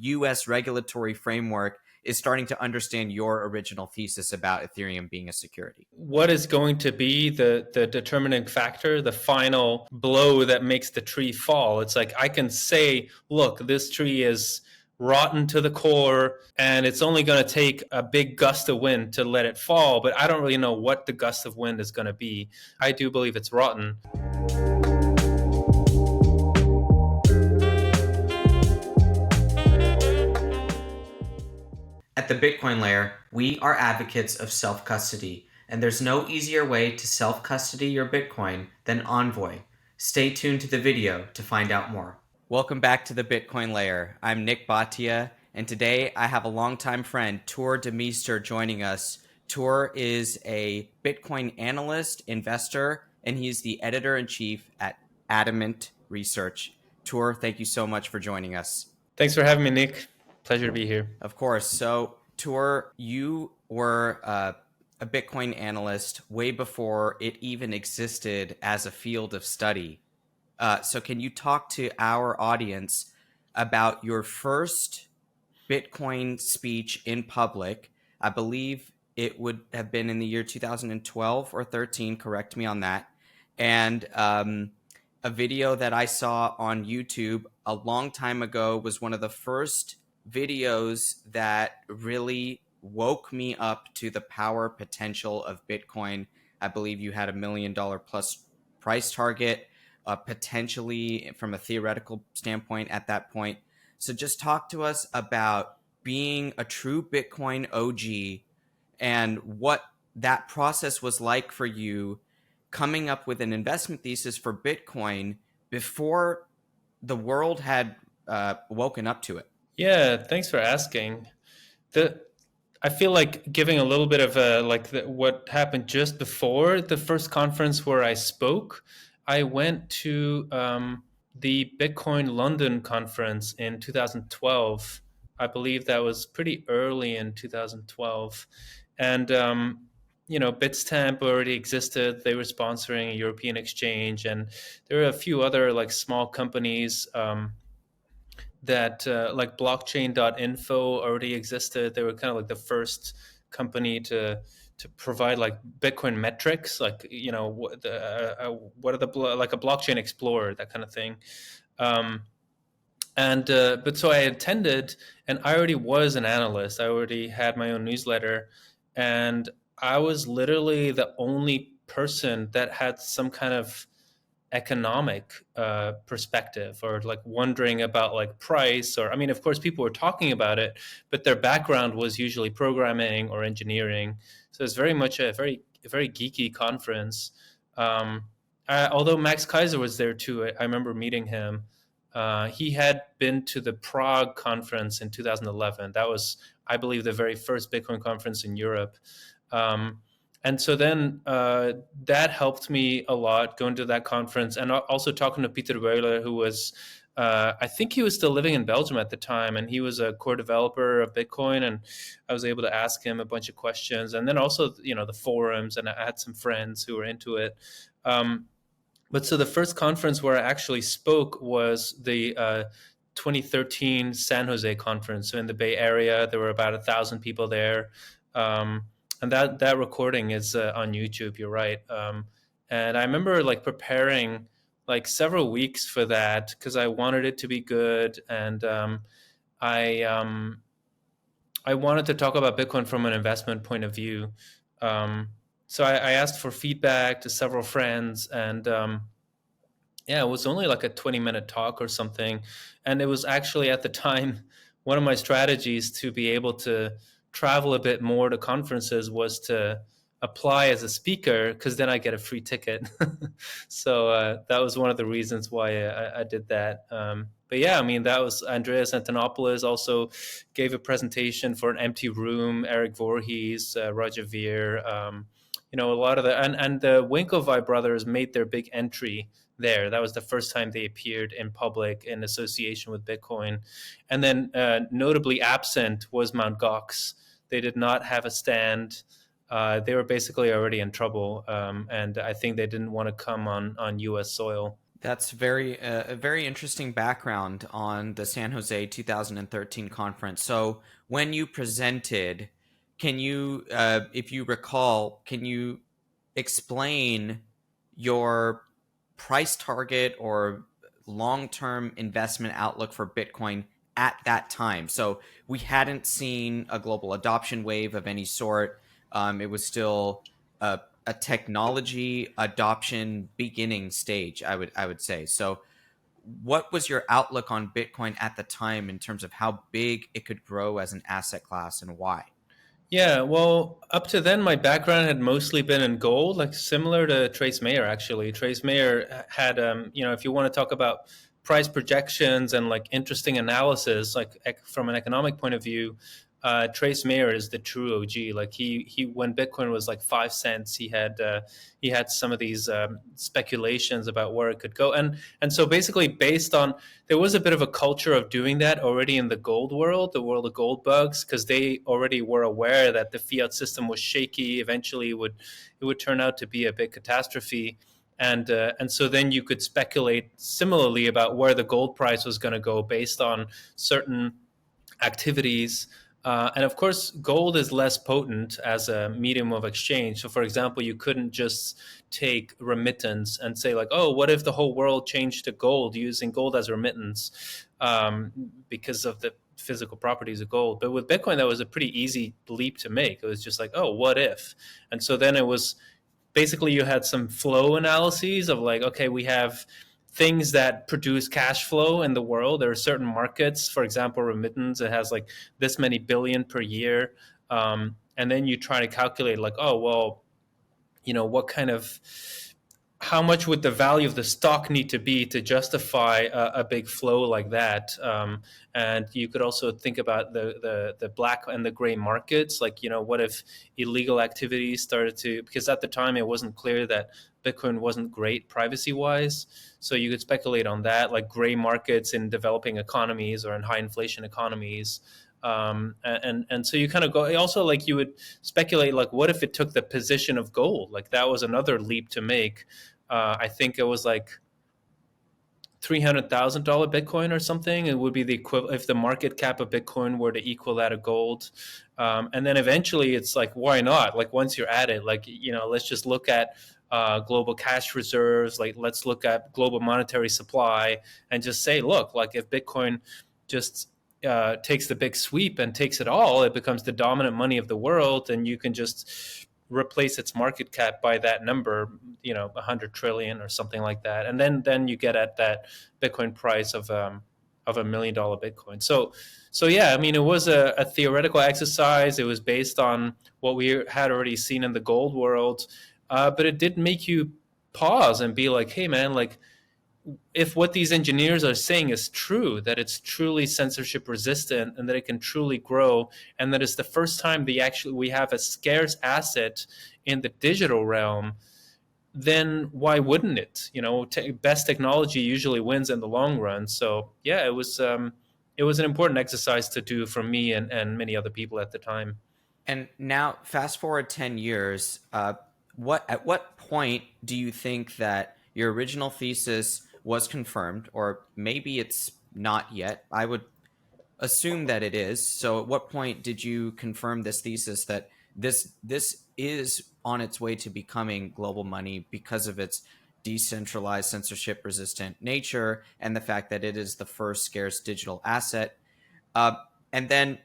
US regulatory framework is starting to understand your original thesis about Ethereum being a security? What is going to be the determining factor, the final blow that makes the tree fall? It's like I can say, look, this tree is rotten to the core and it's only going to take a big gust of wind to let it fall, but I don't really know what the gust of wind is going to be. I do believe it's rotten. At the Bitcoin layer, we are advocates of self-custody, and there's no easier way to self-custody your Bitcoin than Envoy. Stay tuned to the video to find out more. Welcome back to the Bitcoin layer. I'm Nick Bhatia, and today I have a longtime friend, Tuur Demeester, joining us. Tuur is a Bitcoin analyst, investor, and he's the editor-in-chief at Adamant Research. Tuur, thank you so much for joining us. Thanks for having me, Nick. Pleasure to be here. Of course. So, Tuur, you were a Bitcoin analyst way before it even existed as a field of study. So can you talk to our audience about your first Bitcoin speech in public? I believe it would have been in the year 2012 or 13. Correct me on that. And a video that I saw on YouTube a long time ago was one of the first videos that really woke me up to the power potential of Bitcoin. I believe you had $1 million plus price target, potentially from a theoretical standpoint at that point. So just talk to us about being a true Bitcoin OG and what that process was like for you coming up with an investment thesis for Bitcoin before the world had woken up to it. Yeah, thanks for asking. I feel like giving a little bit of what happened just before the first conference where I spoke. I went to the Bitcoin London conference in 2012. I believe that was pretty early in 2012. And, Bitstamp already existed. They were sponsoring a European exchange. And there were a few other like small companies that like blockchain.info already existed. They were kind of like the first company to provide like Bitcoin metrics, like what are the like a blockchain explorer, that kind of thing. But so I attended, and I already was an analyst. I already had my own newsletter, and I was literally the only person that had some kind of economic perspective, or like wondering about like price, or I mean, of course people were talking about it, but their background was usually programming or engineering. So it's very much a very geeky conference. Although Max Kaiser was there too. I remember meeting him. He had been to the Prague conference in 2011. That was, I believe, the very first Bitcoin conference in Europe. And so then that helped me a lot, going to that conference, and also talking to Pieter Wuille, who was, I think he was still living in Belgium at the time, and he was a core developer of Bitcoin, and I was able to ask him a bunch of questions. And then also, the forums, and I had some friends who were into it. But so the first conference where I actually spoke was the 2013 San Jose conference. So in the Bay Area, there were about 1,000 people there. And that recording is on YouTube. You're right. And I remember like preparing like several weeks for that because I wanted it to be good, and I wanted to talk about Bitcoin from an investment point of view. So I asked for feedback to several friends, and it was only like a 20-minute talk or something. And it was actually at the time one of my strategies to be able to travel a bit more to conferences was to apply as a speaker, because then I get a free ticket. So that was one of the reasons why I did that. But yeah, I mean, that was Andreas Antonopoulos also gave a presentation for an empty room. Eric Voorhees, Roger Ver, a lot of and the Winklevi brothers made their big entry there. That was the first time they appeared in public in association with Bitcoin. And then notably absent was Mt. Gox. They did not have a stand. They were basically already in trouble. And I think they didn't want to come on U.S. soil. That's very a very interesting background on the San Jose 2013 conference. So when you presented, can you, if you recall, can you explain your price target or long-term investment outlook for Bitcoin at that time? So we hadn't seen a global adoption wave of any sort. It was still a technology adoption beginning stage, I would say. So what was your outlook on Bitcoin at the time in terms of how big it could grow as an asset class and why? Yeah, well, up to then, my background had mostly been in gold, like similar to Trace Mayer, actually. Trace Mayer had, if you want to talk about price projections and like interesting analysis, like from an economic point of view, Trace Mayer is the true OG. Like he when Bitcoin was like 5 cents, he had some of these speculations about where it could go, and so basically based on there was a bit of a culture of doing that already in the gold world, the world of gold bugs, because they already were aware that the fiat system was shaky. Eventually, it would turn out to be a big catastrophe, and so then you could speculate similarly about where the gold price was going to go based on certain activities. And of course, gold is less potent as a medium of exchange. So, for example, you couldn't just take remittance and say, like, oh, what if the whole world changed to gold, using gold as remittance because of the physical properties of gold. But with Bitcoin, that was a pretty easy leap to make. It was just like, oh, what if? And so then it was basically you had some flow analyses of like, okay, we have things that produce cash flow in the world. There are certain markets, for example, remittance, it has like this many billion per year. And then you try to calculate like, oh, well, what kind of how much would the value of the stock need to be to justify a big flow like that? And you could also think about the black and the gray markets. Like, what if illegal activities started to, because at the time it wasn't clear that Bitcoin wasn't great privacy wise. So you could speculate on that, like gray markets in developing economies or in high inflation economies. And so you kind of go also like you would speculate like what if it took the position of gold, like that was another leap to make. I think it was like $300,000 Bitcoin or something. It would be the equivalent if the market cap of Bitcoin were to equal that of gold. And then eventually it's like, why not? Like once you're at it, like, let's just look at global cash reserves. Like let's look at global monetary supply and just say, look, like if Bitcoin just takes the big sweep and takes it all, it becomes the dominant money of the world, and you can just replace its market cap by that number, 100 trillion or something like that, and then you get at that Bitcoin price of $1 million Bitcoin. So yeah, I mean, it was a theoretical exercise. It was based on what we had already seen in the gold world, but it did make you pause and be like, hey man, like if what these engineers are saying is true, that it's truly censorship resistant and that it can truly grow, and that it's the first time we have a scarce asset in the digital realm, then why wouldn't it? Best technology usually wins in the long run. So yeah, it was an important exercise to do for me and many other people at the time. And now, fast forward 10 years, at what point do you think that your original thesis was confirmed, or maybe it's not yet? I would assume that it is. So, at what point did you confirm this thesis that this is on its way to becoming global money because of its decentralized, censorship resistant nature and the fact that it is the first scarce digital asset? Uh, and then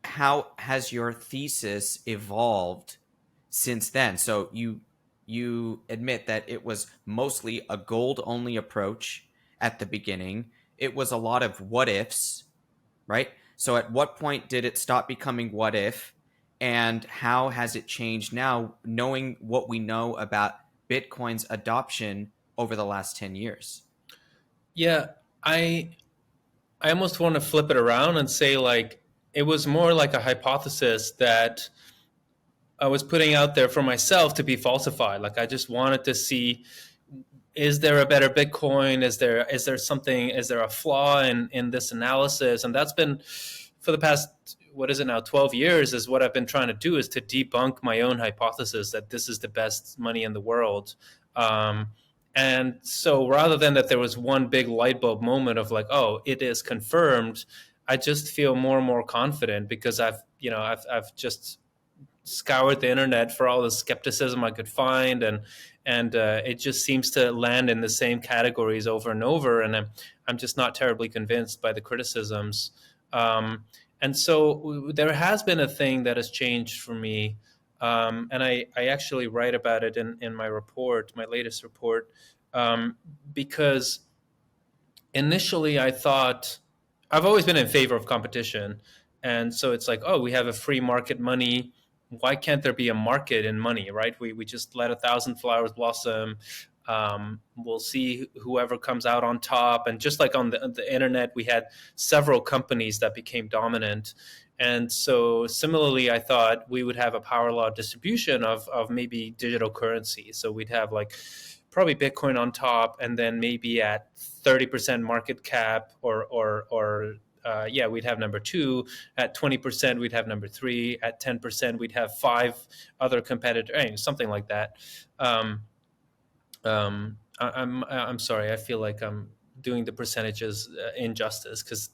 how has your thesis evolved since then? So you admit that it was mostly a gold only approach at the beginning. It was a lot of what ifs, right? So at what point did it stop becoming what if, and how has it changed now, knowing what we know about Bitcoin's adoption over the last 10 years? Yeah, I almost want to flip it around and say like it was more like a hypothesis that I was putting out there for myself to be falsified. Like I just wanted to see, is there a better Bitcoin? Is there a flaw in this analysis? And that's been for the past, what is it now, 12 years, is what I've been trying to do, is to debunk my own hypothesis that this is the best money in the world. Um, And so rather than that there was one big light bulb moment of like, oh, it is confirmed, I just feel more and more confident because I've just scoured the internet for all the skepticism I could find, and it just seems to land in the same categories over and over, and I'm just not terribly convinced by the criticisms. And so there has been a thing that has changed for me, and I actually write about it in my report, my latest report, because initially I thought I've always been in favor of competition. And so it's like, oh, we have a free market money. Why can't there be a market in money, right? We just let 1,000 flowers blossom. We'll see whoever comes out on top. And just like on the internet, we had several companies that became dominant. And so similarly, I thought we would have a power law distribution of maybe digital currency. So we'd have like probably Bitcoin on top, and then maybe at 30% market cap, or yeah, we'd have number two. At 20%, we'd have number three. At 10%, we'd have five other competitors, something like that. I'm sorry. I feel like I'm doing the percentages injustice because,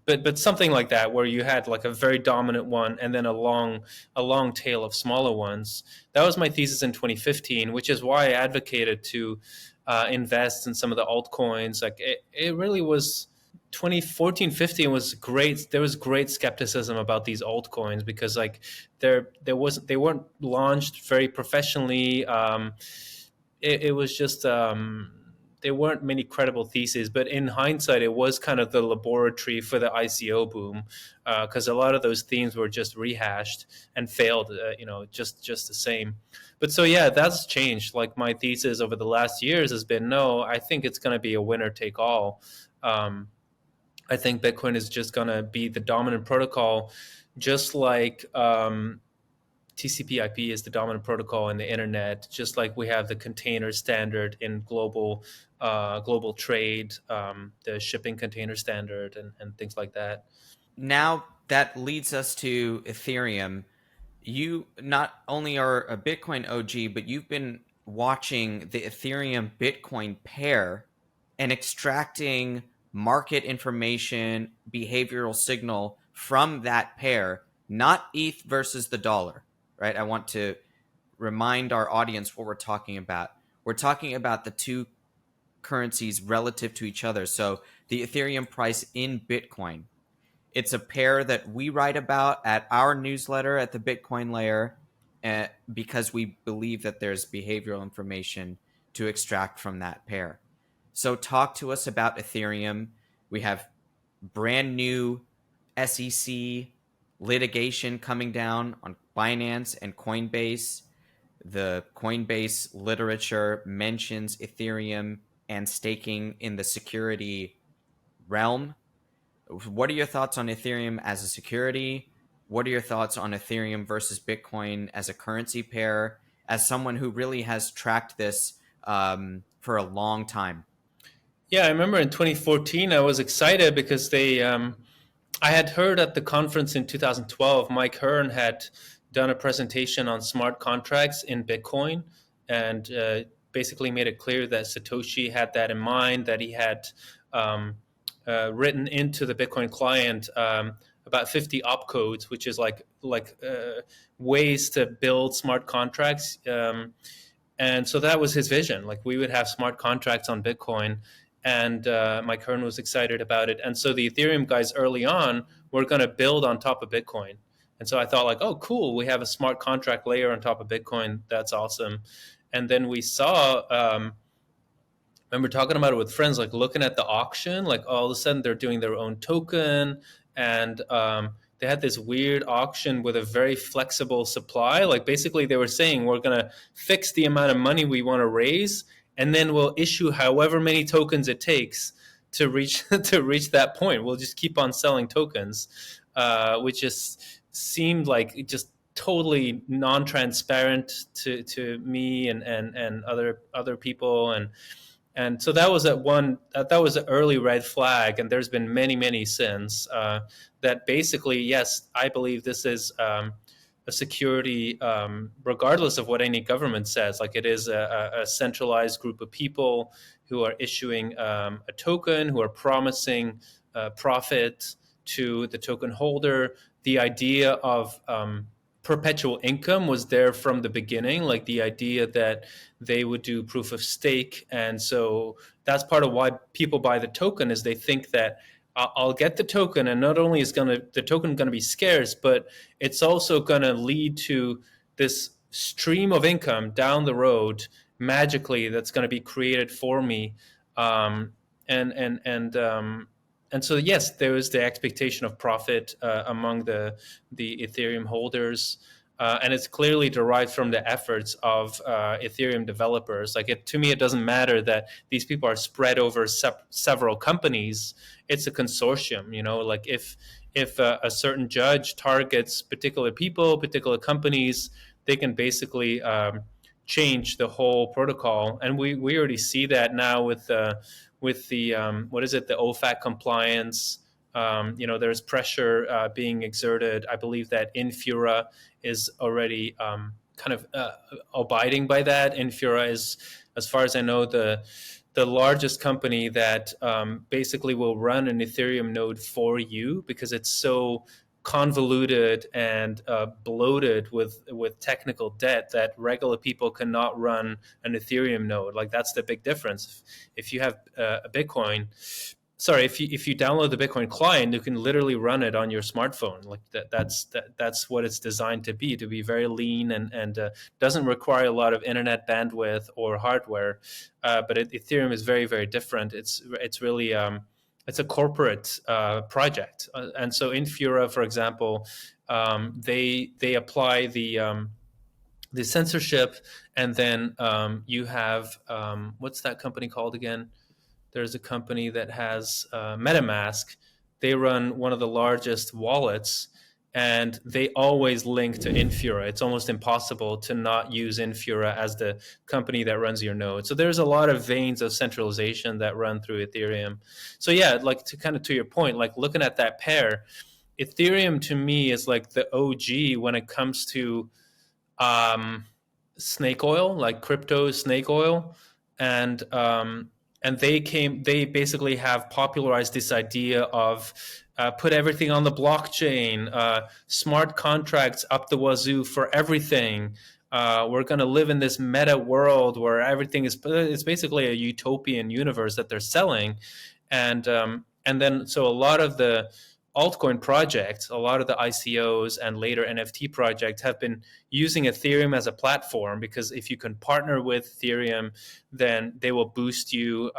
but something like that where you had like a very dominant one and then a long tail of smaller ones. That was my thesis in 2015, which is why I advocated to invest in some of the altcoins. Like it really was 2014-15 was great. There was great skepticism about these altcoins because like they weren't launched very professionally. It was just there weren't many credible theses, but in hindsight, it was kind of the laboratory for the ICO boom because a lot of those themes were just rehashed and failed, just the same. But so yeah, that's changed. Like my thesis over the last years has been, no, I think it's going to be a winner take all. I think Bitcoin is just going to be the dominant protocol, just like TCP/IP is the dominant protocol in the internet, just like we have the container standard in global trade, the shipping container standard, and things like that. Now that leads us to Ethereum. You not only are a Bitcoin OG, but you've been watching the Ethereum Bitcoin pair and extracting market information, behavioral signal from that pair, not ETH versus the dollar, right? I want to remind our audience what we're talking about. We're talking about the two currencies relative to each other. So the Ethereum price in Bitcoin. It's a pair that we write about at our newsletter at the Bitcoin Layer because we believe that there's behavioral information to extract from that pair. So talk to us about Ethereum. We have brand new SEC litigation coming down on Binance and Coinbase. The Coinbase literature mentions Ethereum and staking in the security realm. What are your thoughts on Ethereum as a security? What are your thoughts on Ethereum versus Bitcoin as a currency pair, as someone who really has tracked this for a long time? Yeah, I remember in 2014, I was excited because I had heard at the conference in 2012, Mike Hearn had done a presentation on smart contracts in Bitcoin and basically made it clear that Satoshi had that in mind, that he had written into the Bitcoin client about 50 opcodes, which is like ways to build smart contracts. And so that was his vision. Like we would have smart contracts on Bitcoin, and Mike Hearn was excited about it. And so the Ethereum guys early on were going to build on top of Bitcoin. And so I thought like, oh, cool, we have a smart contract layer on top of Bitcoin. That's awesome. And then we saw, I remember talking about it with friends, like looking at the auction, like all of a sudden they're doing their own token. And they had this weird auction with a very flexible supply. Like basically they were saying, we're going to fix the amount of money we want to raise, and then we'll issue however many tokens it takes to reach to reach that point. We'll just keep on selling tokens, which just seemed like just totally non-transparent to me and other people, and so that was that was an early red flag, and there's been many since that basically, yes, I believe this is a security, regardless of what any government says. Like it is a centralized group of people who are issuing a token, who are promising profit to the token holder. The idea of perpetual income was there from the beginning, like the idea that they would do proof of stake. And so that's part of why people buy the token, is they think that I'll get the token, and not only is the token going to be scarce, but it's also going to lead to this stream of income down the road magically that's going to be created for me. Um, and and and um, and so yes, there is the expectation of profit among the Ethereum holders. And it's clearly derived from the efforts of Ethereum developers. Like to me, it doesn't matter that these people are spread over several companies. It's a consortium, like if a certain judge targets particular people, particular companies, they can basically change the whole protocol. And we already see that now with the what is it, the OFAC compliance. There's pressure being exerted. I believe that Infura is already kind of abiding by that. Infura is, as far as I know, the largest company that basically will run an Ethereum node for you, because it's so convoluted and bloated with technical debt that regular people cannot run an Ethereum node. Like that's the big difference. If you have a Bitcoin, sorry, if you download the Bitcoin client, you can literally run it on your smartphone. Like that's what it's designed to be very lean and doesn't require a lot of internet bandwidth or hardware. But Ethereum is very, very different. It's really it's a corporate project. And so Infura, for example, they apply the censorship, and then you have what's that company called again? There's a company that has MetaMask. They run one of the largest wallets, and they always link to Infura. It's almost impossible to not use Infura as the company that runs your node. So there's a lot of veins of centralization that run through Ethereum. So yeah, like to your point, like looking at that pair, Ethereum to me is like the OG when it comes to snake oil, like crypto snake oil. And they basically have popularized this idea of put everything on the blockchain, smart contracts up the wazoo for everything. We're going to live in this meta world where everything is, it's basically a utopian universe that they're selling. And then so a lot of the altcoin projects, a lot of the ICOs and later NFT projects have been using Ethereum as a platform, because if you can partner with Ethereum, then they will boost you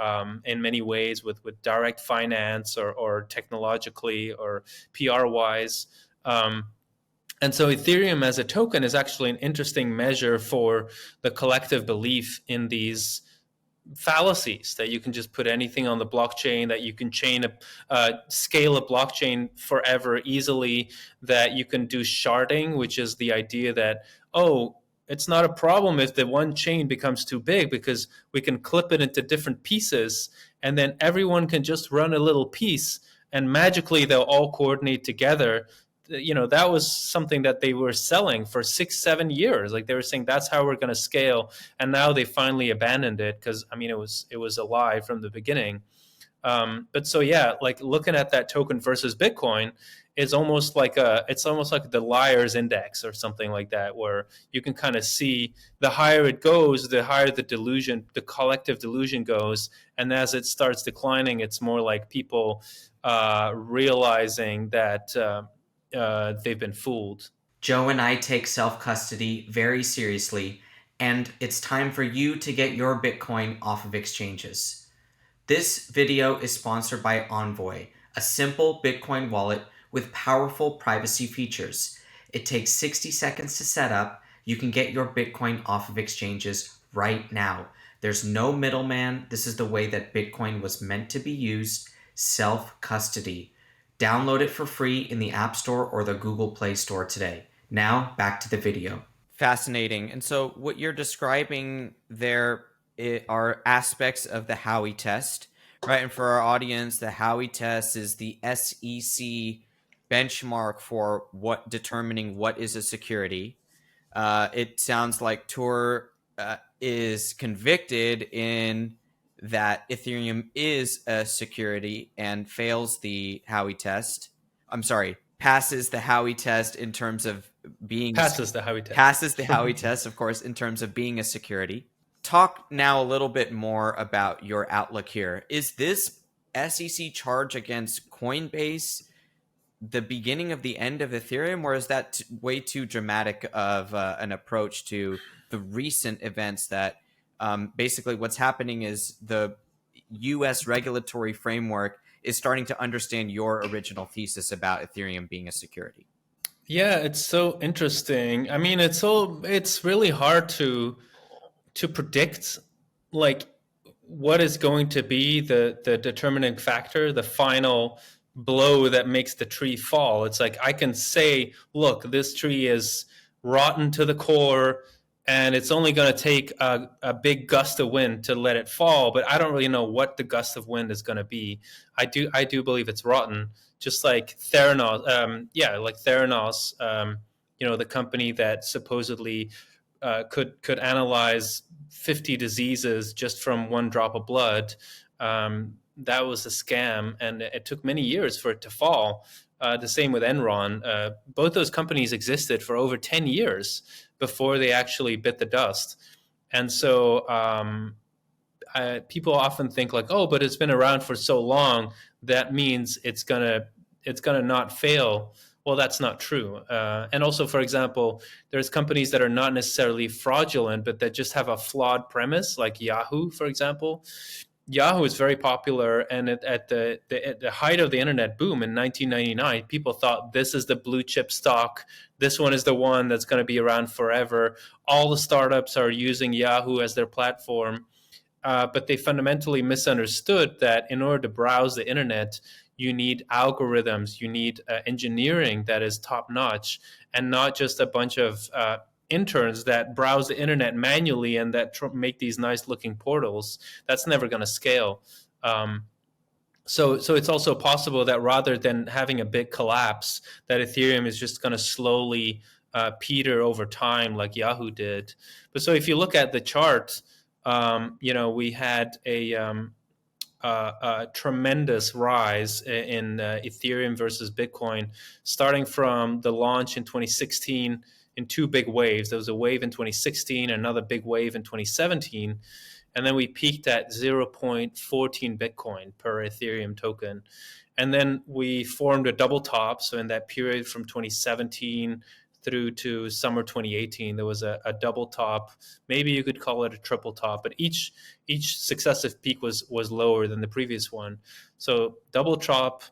in many ways with direct finance or technologically or PR wise. And so Ethereum as a token is actually an interesting measure for the collective belief in these fallacies, that you can just put anything on the blockchain, that you can scale a blockchain forever easily, that you can do sharding, which is the idea that, oh, it's not a problem if the one chain becomes too big, because we can clip it into different pieces, and then everyone can just run a little piece, and magically they'll all coordinate together. That was something that they were selling for 6-7 years. Like they were saying that's how we're going to scale, and now they finally abandoned it, because it was a lie from the beginning. But so yeah, like looking at that token versus Bitcoin is almost like the liar's index or something like that, where you can kind of see the higher it goes, the higher the collective delusion goes, and as it starts declining, it's more like people realizing that they've been fooled. Joe and I take self custody very seriously, and it's time for you to get your Bitcoin off of exchanges. This video is sponsored by Envoy, a simple Bitcoin wallet with powerful privacy features. It takes 60 seconds to set up. You can get your Bitcoin off of exchanges right now. There's no middleman. This is the way that Bitcoin was meant to be used. Self custody. Download it for free in the App Store or the Google Play Store today. Now, back to the video. Fascinating. And so what you're describing there are aspects of the Howey test, right? And for our audience, the Howey test is the SEC benchmark for what determining what is a security. It sounds like Tuur is convicted in that Ethereum is a security and fails the Howey test. I'm sorry, passes the Howey test in terms of being Passes the Howey test. passes the Howey test, of course, in terms of being a security. Talk now a little bit more about your outlook here. Is this SEC charge against Coinbase the beginning of the end of Ethereum, or is that way too dramatic of an approach to the recent events that basically what's happening is the US regulatory framework is starting to understand your original thesis about Ethereum being a security? Yeah, it's so interesting. I mean, it's really hard to predict like what is going to be the determining factor, the final blow that makes the tree fall. It's like I can say, look, this tree is rotten to the core and it's only going to take a big gust of wind to let it fall, but I don't really know what the gust of wind is going to be. I do believe it's rotten, just like Theranos. Like Theranos, the company that supposedly could analyze 50 diseases just from one drop of blood. That was a scam, and it took many years for it to fall. The same with Enron. Both those companies existed for over 10 years before they actually bit the dust. And so people often think like, oh, but it's been around for so long, that means it's gonna not fail. Well, that's not true. And also, for example, there's companies that are not necessarily fraudulent, but that just have a flawed premise, like Yahoo, for example. Yahoo is very popular, and at the height of the internet boom in 1999, people thought this is the blue chip stock. This one is the one that's going to be around forever. All the startups are using Yahoo as their platform. But they fundamentally misunderstood that in order to browse the internet, you need algorithms, you need engineering that is top notch, and not just a bunch of interns that browse the internet manually and that make these nice looking portals. That's never going to scale. So it's also possible that rather than having a big collapse, that Ethereum is just going to slowly peter over time like Yahoo did. But so if you look at the chart, we had a tremendous rise in Ethereum versus Bitcoin, starting from the launch in 2016 in two big waves. There was a wave in 2016, another big wave in 2017, and then we peaked at 0.14 Bitcoin per Ethereum token. And then we formed a double top. So in that period from 2017 through to summer 2018, there was a double top. Maybe you could call it a triple top, but each successive peak was lower than the previous one. So double top,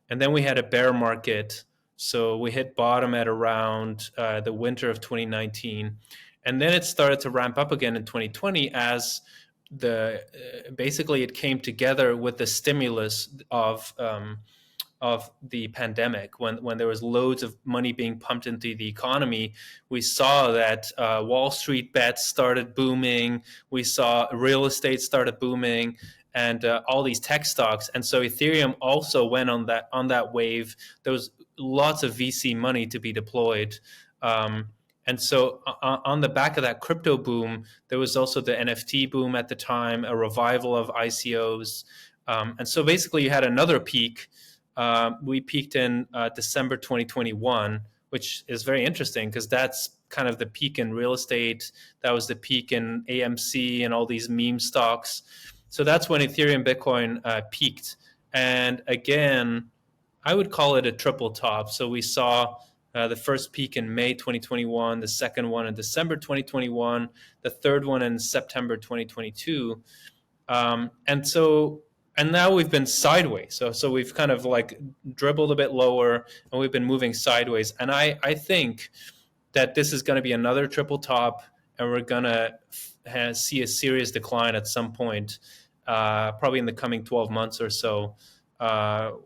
and then we had a bear market. So we hit bottom at around the winter of 2019, and then it started to ramp up again in 2020 as basically it came together with the stimulus of the pandemic, when there was loads of money being pumped into the economy. We saw that Wall Street bets started booming. We saw real estate started booming, and all these tech stocks. And so Ethereum also went on that wave. There was lots of VC money to be deployed. And so on the back of that crypto boom, there was also the NFT boom at the time, a revival of ICOs. And so basically you had another peak. We peaked in December 2021, which is very interesting because that's kind of the peak in real estate. That was the peak in AMC and all these meme stocks. So that's when Ethereum Bitcoin peaked. And again, I would call it a triple top. So we saw the first peak in May 2021, the second one in December 2021, the third one in September 2022. And now we've been sideways. So we've kind of like dribbled a bit lower and we've been moving sideways. And I think that this is going to be another triple top, and we're going to see a serious decline at some point, probably in the coming 12 months or so,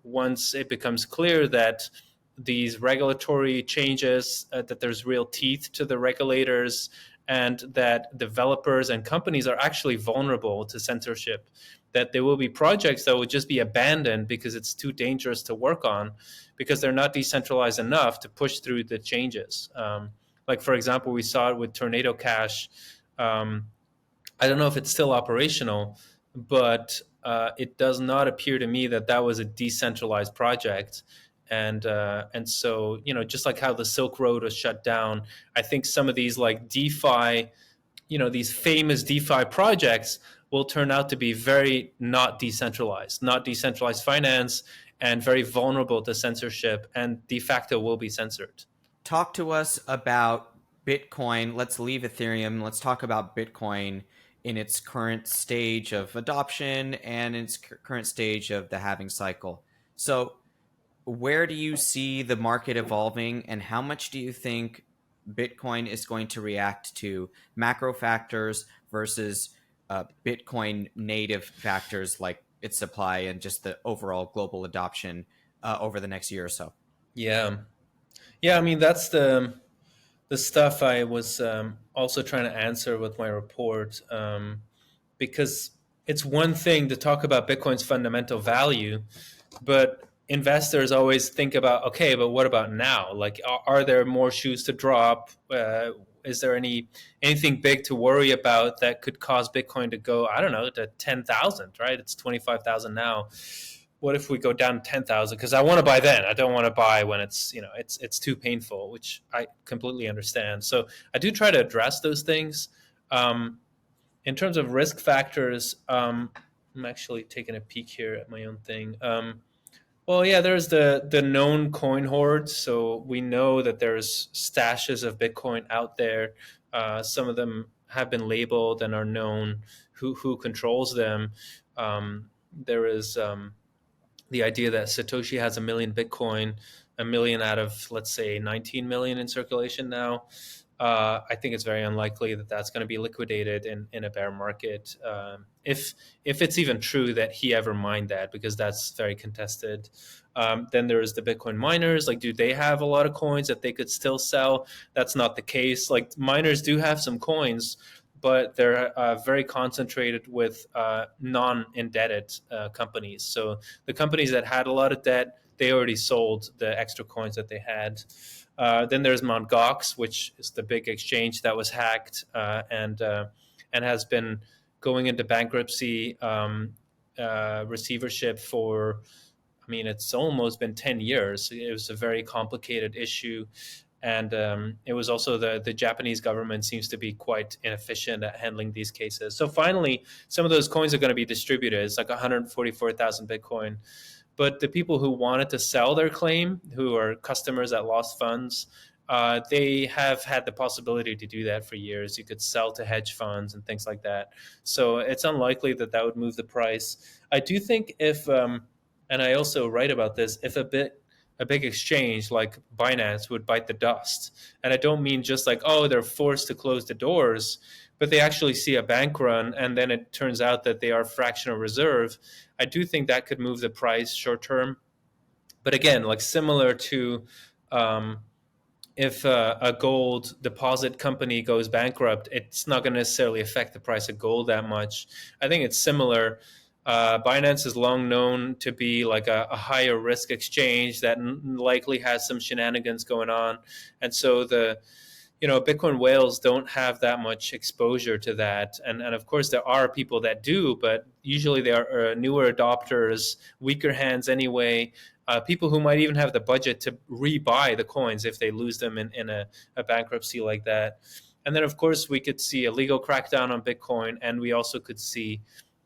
once it becomes clear that these regulatory changes, that there's real teeth to the regulators, and that developers and companies are actually vulnerable to censorship. that there will be projects that will just be abandoned because it's too dangerous to work on, because they're not decentralized enough to push through the changes. Like, for example, we saw it with Tornado Cash. I don't know if it's still operational, but it does not appear to me that that was a decentralized project. And so, just like how the Silk Road was shut down, I think some of these like DeFi, these famous DeFi projects will turn out to be very not decentralized finance, and very vulnerable to censorship, and de facto will be censored. Talk to us about Bitcoin. Let's leave Ethereum. Let's talk about Bitcoin in its current stage of adoption and its current stage of the halving cycle. So, where do you see the market evolving, and how much do you think Bitcoin is going to react to macro factors versus Bitcoin native factors like its supply and just the overall global adoption over the next year or so? Yeah, yeah. I mean, that's the stuff I was also trying to answer with my report, because it's one thing to talk about Bitcoin's fundamental value, but investors always think about, okay, but what about now? Like, are there more shoes to drop? Is there anything big to worry about that could cause Bitcoin to go, I don't know, to 10,000? Right? It's 25,000 now. What if we go down to 10,000? Because I want to buy then. I don't want to buy when it's too painful, which I completely understand. So I do try to address those things. In terms of risk factors, I'm actually taking a peek here at my own thing. Well, yeah, there's the known coin hoards. So we know that there's stashes of Bitcoin out there. Some of them have been labeled and are known who controls them. There is the idea that Satoshi has 1 million Bitcoin, 1 million out of, let's say, 19 million in circulation now. I think it's very unlikely that that's going to be liquidated in a bear market, if it's even true that he ever mined that, because that's very contested. Then there is the Bitcoin miners. Like, do they have a lot of coins that they could still sell? That's not the case. Like, miners do have some coins, but they're very concentrated with non-indebted companies. So the companies that had a lot of debt, they already sold the extra coins that they had. Then there's Mt. Gox, which is the big exchange that was hacked and has been going into bankruptcy receivership for, I mean, it's almost been 10 years. It was a very complicated issue. And it was also the Japanese government seems to be quite inefficient at handling these cases. So finally, some of those coins are going to be distributed. It's like 144,000 Bitcoin. But the people who wanted to sell their claim, who are customers that lost funds, they have had the possibility to do that for years. You could sell to hedge funds and things like that. So it's unlikely that that would move the price. I do think if, and I also write about this, if a big exchange like Binance would bite the dust, and I don't mean just like, oh, they're forced to close the doors, but they actually see a bank run, and then it turns out that they are fractional reserve, I do think that could move the price short term. But again, like similar to if a gold deposit company goes bankrupt, it's not going to necessarily affect the price of gold that much. I think it's similar. Binance is long known to be like a higher risk exchange that likely has some shenanigans going on. And so Bitcoin whales don't have that much exposure to that. And of course, there are people that do, but usually they are newer adopters, weaker hands anyway, people who might even have the budget to rebuy the coins if they lose them in a bankruptcy like that. And then, of course, we could see a legal crackdown on Bitcoin, and we also could see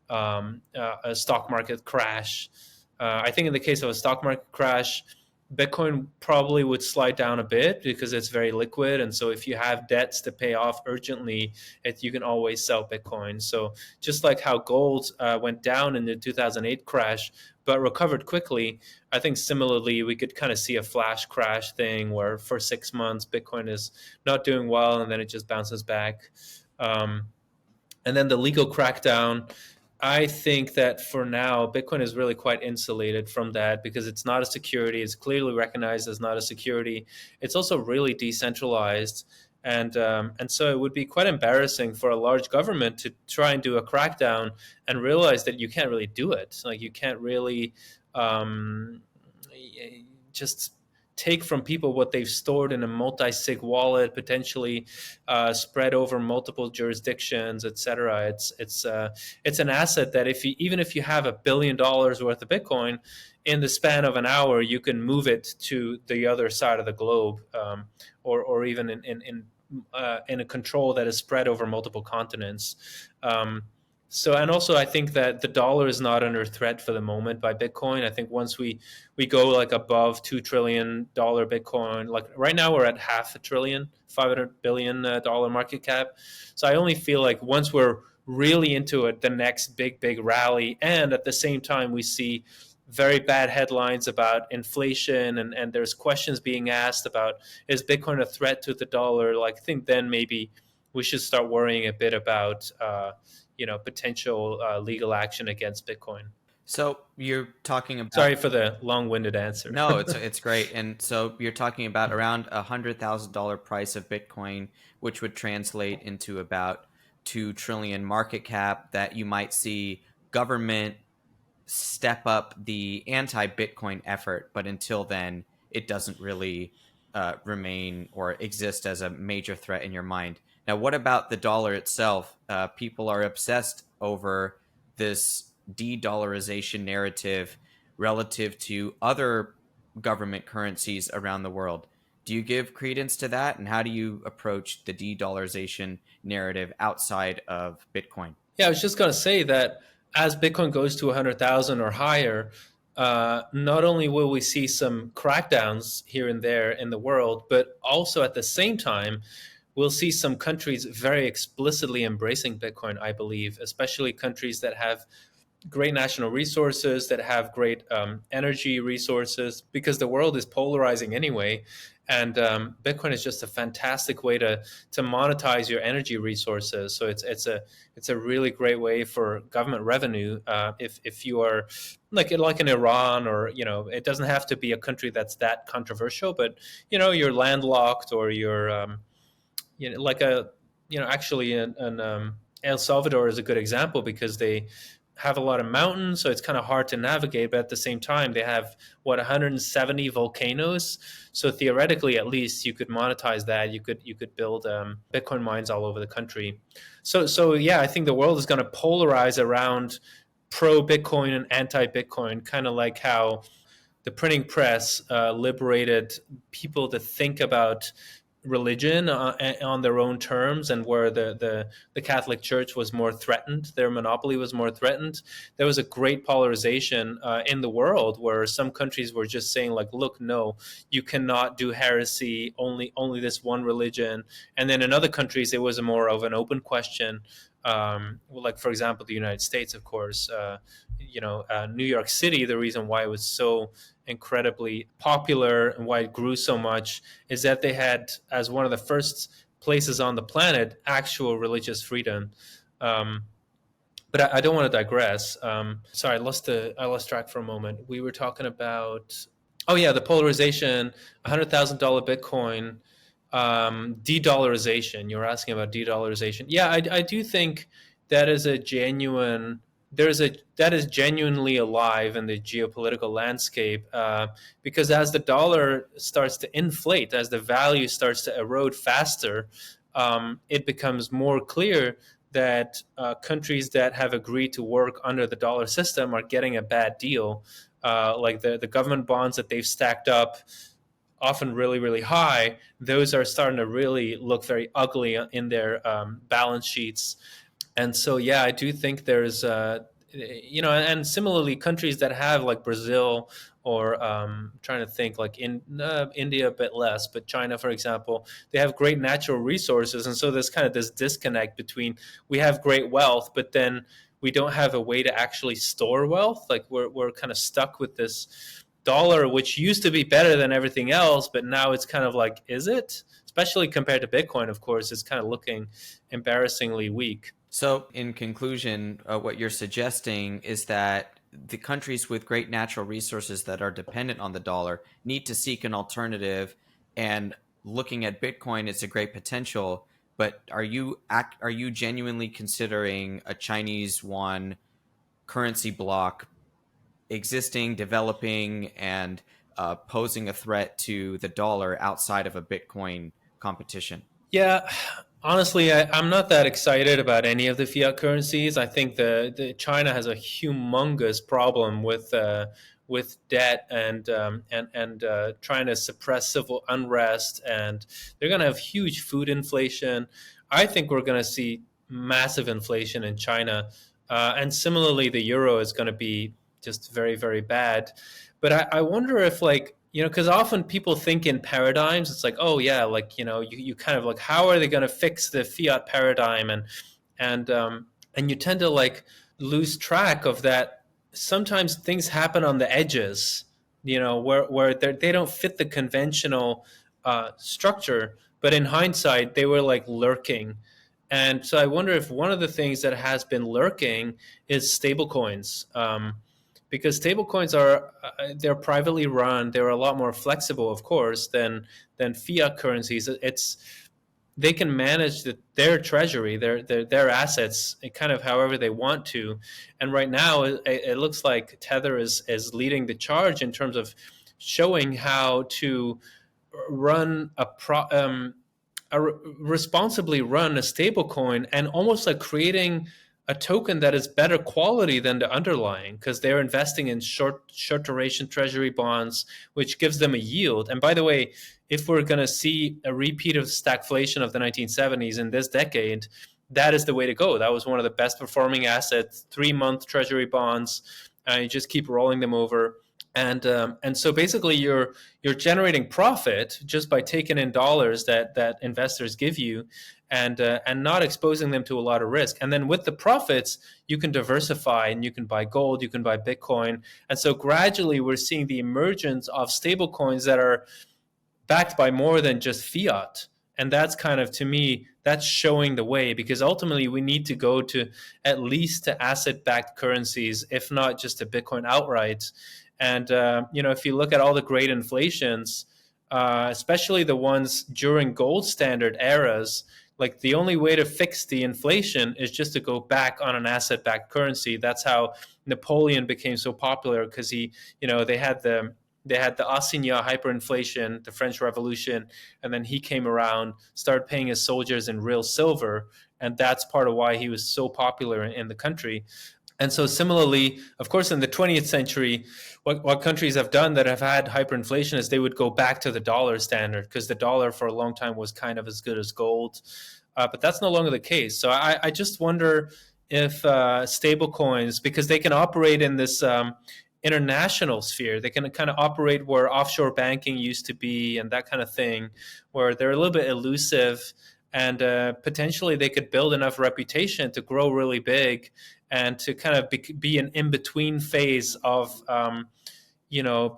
a stock market crash. I think in the case of a stock market crash, Bitcoin probably would slide down a bit because it's very liquid. And so if you have debts to pay off urgently, you can always sell Bitcoin. So just like how gold went down in the 2008 crash, but recovered quickly, I think similarly, we could kind of see a flash crash thing where for 6 months, Bitcoin is not doing well, and then it just bounces back. And then the legal crackdown, I think that for now, Bitcoin is really quite insulated from that because it's not a security. It's clearly recognized as not a security. It's also really decentralized. And so it would be quite embarrassing for a large government to try and do a crackdown and realize that you can't really do it. Like you can't really um, just take from people what they've stored in a multi-sig wallet, potentially spread over multiple jurisdictions, etc. It's an asset that even if you have $1 billion worth of Bitcoin, in the span of an hour, you can move it to the other side of the globe, or even in a control that is spread over multiple continents. And also I think that the dollar is not under threat for the moment by Bitcoin. I think once we go like above $2 trillion Bitcoin, like right now we're at half a trillion, $500 billion market cap. So I only feel like once we're really into it, the next big rally, and at the same time we see very bad headlines about inflation, and there's questions being asked about, is Bitcoin a threat to the dollar? Like I think then maybe we should start worrying a bit about potential legal action against Bitcoin. So you're talking about. Sorry for the long-winded answer. No, it's great. And so you're talking about around $100,000 price of Bitcoin, which would translate into about 2 trillion market cap, that you might see government step up the anti-Bitcoin effort, but until then, it doesn't really remain or exist as a major threat in your mind. Now, what about the dollar itself? People are obsessed over this de-dollarization narrative relative to other government currencies around the world. Do you give credence to that, and how do you approach the de-dollarization narrative outside of Bitcoin? Yeah, I was just going to say that as Bitcoin goes to 100,000 or higher, not only will we see some crackdowns here and there in the world, but also at the same time, we'll see some countries very explicitly embracing Bitcoin, I believe, especially countries that have great national resources, that have great energy resources, because the world is polarizing anyway. And Bitcoin is just a fantastic way to monetize your energy resources. So it's a really great way for government revenue. If you are like in Iran, or it doesn't have to be a country that's that controversial, but you're landlocked, or you're like actually in El Salvador is a good example, because they have a lot of mountains, so it's kind of hard to navigate. But at the same time, they have 170 volcanoes. So theoretically, at least, you could monetize that. You could build Bitcoin mines all over the country. So yeah, I think the world is going to polarize around pro Bitcoin and anti Bitcoin, kind of like how the printing press liberated people to think about religion on their own terms, and where the Catholic Church was more threatened, their monopoly was more threatened. There was a great polarization in the world, where some countries were just saying like, look, no, you cannot do heresy, only this one religion. And then in other countries, it was a more of an open question. Like, for example, the United States, of course, New York City, the reason why it was so incredibly popular and why it grew so much is that they had, as one of the first places on the planet, actual religious freedom. But I don't want to digress. Sorry, I lost track for a moment. We were talking about, oh yeah, the polarization, $100,000 Bitcoin, de-dollarization. You were asking about de-dollarization. Yeah, I do think that is a genuine. That is genuinely alive in the geopolitical landscape, because as the dollar starts to inflate, as the value starts to erode faster, it becomes more clear that countries that have agreed to work under the dollar system are getting a bad deal. Like the government bonds that they've stacked up, often really, really high, those are starting to really look very ugly in their balance sheets. And so, yeah, I do think there's, and similarly, countries that have like Brazil, or trying to think like in India a bit less, but China, for example, they have great natural resources. And so there's kind of this disconnect between, we have great wealth, but then we don't have a way to actually store wealth. Like we're kind of stuck with this dollar, which used to be better than everything else, but now it's kind of like, is it? Especially compared to Bitcoin, of course, it's kind of looking embarrassingly weak. So, in conclusion, what you're suggesting is that the countries with great natural resources that are dependent on the dollar need to seek an alternative, and looking at Bitcoin, it's a great potential. But are you genuinely considering a Chinese yuan currency block existing, developing, and posing a threat to the dollar outside of a Bitcoin competition? Yeah, honestly, I'm not that excited about any of the fiat currencies. I think the China has a humongous problem with debt and trying to suppress civil unrest, and they're going to have huge food inflation. I think we're going to see massive inflation in China, and similarly, the euro is going to be just very, very bad. But I wonder if, like, because often people think in paradigms. It's like, oh yeah, like, you kind of like, how are they going to fix the fiat paradigm? And you tend to like lose track of that. Sometimes things happen on the edges, where they don't fit the conventional structure. But in hindsight, they were like lurking. And so I wonder if one of the things that has been lurking is stablecoins. Because stablecoins are they're privately run. They're a lot more flexible, of course, than fiat currencies. They can manage their treasury, their assets, kind of however they want to. And right now, it looks like Tether is leading the charge in terms of showing how to run responsibly run a stablecoin, and almost like creating a token that is better quality than the underlying, because they're investing in short duration treasury bonds, which gives them a yield. And by the way, if we're going to see a repeat of stagflation of the 1970s in this decade, that is the way to go. That was one of the best performing assets, 3-month treasury bonds. You just keep rolling them over. And so basically you're generating profit just by taking in dollars that investors give you, and not exposing them to a lot of risk. And then with the profits, you can diversify, and you can buy gold, you can buy Bitcoin. And so gradually we're seeing the emergence of stable coins that are backed by more than just fiat. And that's kind of, to me, that's showing the way, because ultimately we need to go to at least to asset-backed currencies, if not just to Bitcoin outright. And if you look at all the great inflations, especially the ones during gold standard eras, like the only way to fix the inflation is just to go back on an asset-backed currency. That's how Napoleon became so popular, because they had the assignat hyperinflation, the French Revolution, and then he came around, started paying his soldiers in real silver, and that's part of why he was so popular in the country. And so similarly, of course, in the 20th century, what countries have done that have had hyperinflation is they would go back to the dollar standard, because the dollar for a long time was kind of as good as gold. But that's no longer the case. So I just wonder if stable coins, because they can operate in this international sphere, they can kind of operate where offshore banking used to be and that kind of thing, where they're a little bit elusive, and potentially they could build enough reputation to grow really big, and to kind of be an in-between phase of,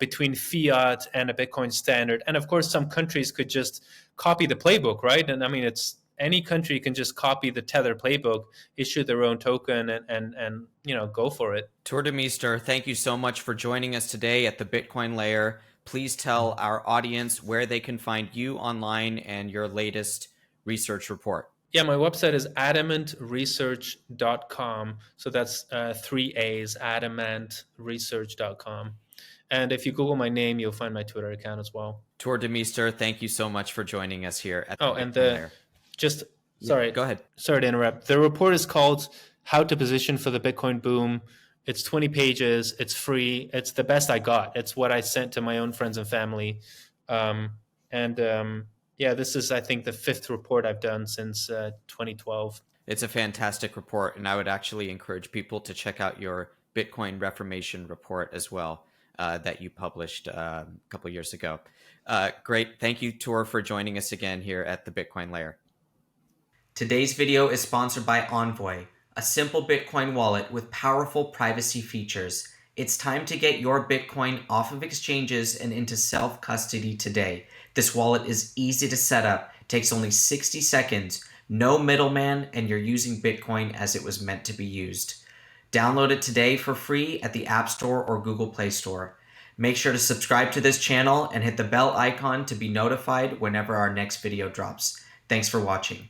between fiat and a Bitcoin standard. And of course, some countries could just copy the playbook, right? And I mean, any country can just copy the Tether playbook, issue their own token, and go for it. Tuur Demeester, thank you so much for joining us today at the Bitcoin Layer. Please tell our audience where they can find you online and your latest research report. Yeah, my website is adamantresearch.com. So that's 3 A's, adamantresearch.com. And if you Google my name, you'll find my Twitter account as well. Tuur Demeester, thank you so much for joining us here at the Bitcoin Layer. Sorry, go ahead. Sorry to interrupt. The report is called How to Position for the Bitcoin Boom. It's 20 pages. It's free. It's the best I got. It's what I sent to my own friends and family. This is, I think, the 5th report I've done since 2012. It's a fantastic report, and I would actually encourage people to check out your Bitcoin Reformation report as well, that you published a couple of years ago. Great. Thank you, Tuur, for joining us again here at the Bitcoin Layer. Today's video is sponsored by Envoy, a simple Bitcoin wallet with powerful privacy features. It's time to get your Bitcoin off of exchanges and into self-custody today. This wallet is easy to set up, takes only 60 seconds, no middleman, and you're using Bitcoin as it was meant to be used. Download it today for free at the App Store or Google Play Store. Make sure to subscribe to this channel and hit the bell icon to be notified whenever our next video drops. Thanks for watching.